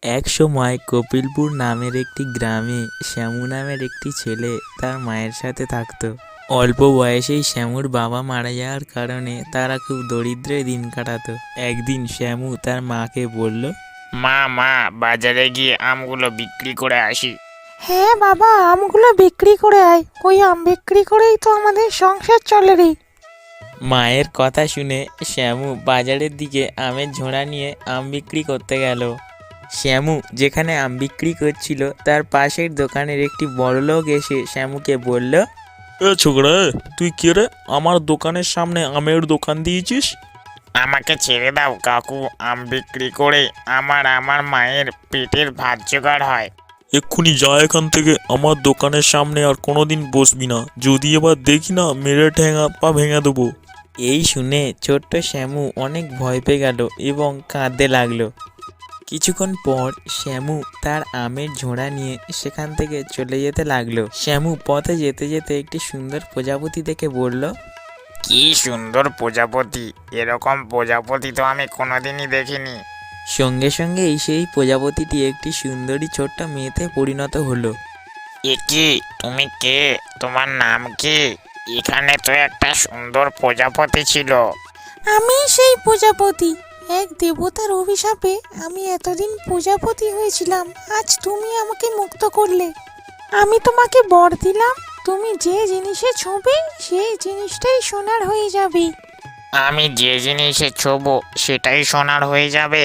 এক সময় কপিলপুর নামের একটি গ্রামে শ্যামু নামের একটি ছেলে তার মায়ের সাথে থাকতো। অল্প বয়সেই শ্যামুর বাবা মারা যাওয়ার কারণে তারা খুব দরিদ্রে দিন কাটাতো। একদিন শ্যামু তার মাকে বলল, মা মা বাজারে গিয়ে আমগুলো বিক্রি করে আসি। হ্যাঁ বাবা, আমগুলো বিক্রি করে আয়। ওই আম বিক্রি করেই তো আমাদের সংসার চলে রে। মায়ের কথা শুনে শ্যামু বাজারের দিকে আমের ঝোড়া নিয়ে আম বিক্রি করতে গেল। শ্যামু যেখানে আম বিক্রি করছিল তার পাশের দোকানের একটি বড়লোক এসে শ্যামুকে বলল, এ ছোকরা, তুই কে রে? আমার দোকানের সামনে আমের দোকান দিয়েছিস? আমাকে ছেড়ে দাও কাকু, আম বিক্রি করে আমার মায়ের পেটের ভাত জোগাড় হয়। এক্ষুনি যা এখান থেকে। আমার দোকানের সামনে আর কোনোদিন বসবি না। যদি এবার দেখি না, মেরে ঠ্যাঙা পা ভেঙে দেবো। এই শুনে ছোট্ট শ্যামু অনেক ভয় পেয়ে গেল এবং কাঁদতে লাগলো। কিছুক্ষণ পর শ্যামু তার আমের ঝোড়া নিয়ে সেখান থেকে চলে যেতে লাগলো। শ্যামু পথে যেতে যেতে একটি সুন্দর প্রজাপতি দেখে বলল, কি সুন্দর প্রজাপতি! এরকম প্রজাপতি তো আমি কোনোদিনই দেখিনি। সঙ্গে সঙ্গেই সেই প্রজাপতিটি একটি সুন্দরী ছোট্ট মেয়েতে পরিণত হলো। এ কি, তুমি কে? তোমার নাম কি? এখানে তো একটা সুন্দর প্রজাপতি ছিল। আমি সেই প্রজাপতি। এক দেবতার অভিশাপে আমি এতদিন প্রজাপতি হয়েছিলাম। আজ তুমি আমাকে মুক্ত করলে। আমি তোমাকে বর দিলাম, তুমি যে জিনিসে ছোঁবে সেই জিনিসটাই সোনার হয়ে যাবে। আমি যে জিনিসে ছোবো সেটাই সোনার হয়ে যাবে?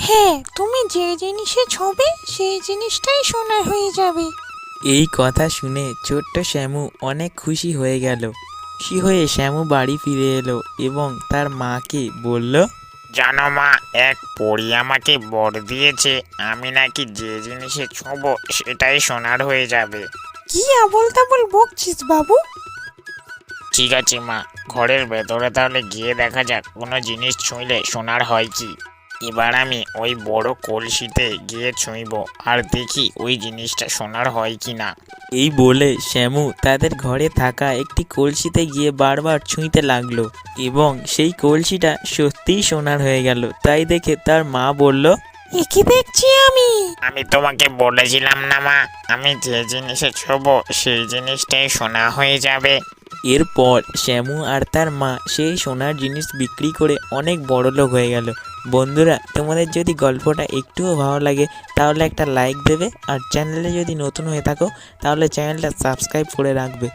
হ্যাঁ, তুমি যে জিনিসে ছোঁবে সেই জিনিসটাই সোনার হয়ে যাবে। এই কথা শুনে ছোট্ট শ্যামু অনেক খুশি হয়ে গেল। খুশি হয়ে শ্যামু বাড়ি ফিরে এলো এবং তার মাকে বলল, জানো মা, এক পরী আমাকে বর দিয়েছে আমি নাকি যে জিনিসে ছোঁবো সেটাই সোনার হয়ে যাবে। কি আবোল তাবোল বকছিস বাবু? ঠিক আছে মা, ঘরের ভেতরে তাহলে গিয়ে দেখা যাক কোনো জিনিস ছুঁইলে সোনার হয় কি। এবার আমি ওই বড় কলসিতে গিয়ে ছুঁইব আর দেখি ওই জিনিসটা সোনার হয় কি না। এই বলে শ্যামু তাদের ঘরে থাকা একটি কলসিতে গিয়ে বারবার ছুঁইতে লাগলো এবং সেই কলসিটা সত্যিই সোনার হয়ে গেল। তাই দেখে তার মা বলল, এ কি দেখছি আমি? আমি তোমাকে বলেছিলাম না মা, আমি যে জিনিসে ছোঁবো সেই জিনিসটাই সোনা হয়ে যাবে। এরপর শ্যামু আর তার মা সেই সোনার জিনিস বিক্রি করে অনেক বড়লোক হয়ে গেল। বন্ধুরা, তোমাদের যদি গল্পটা একটুও ভালো লাগে তাহলে একটা লাইক দেবে, আর চ্যানেলে যদি নতুন হয়ে থাকো তাহলে চ্যানেলটা সাবস্ক্রাইব করে রাখবে।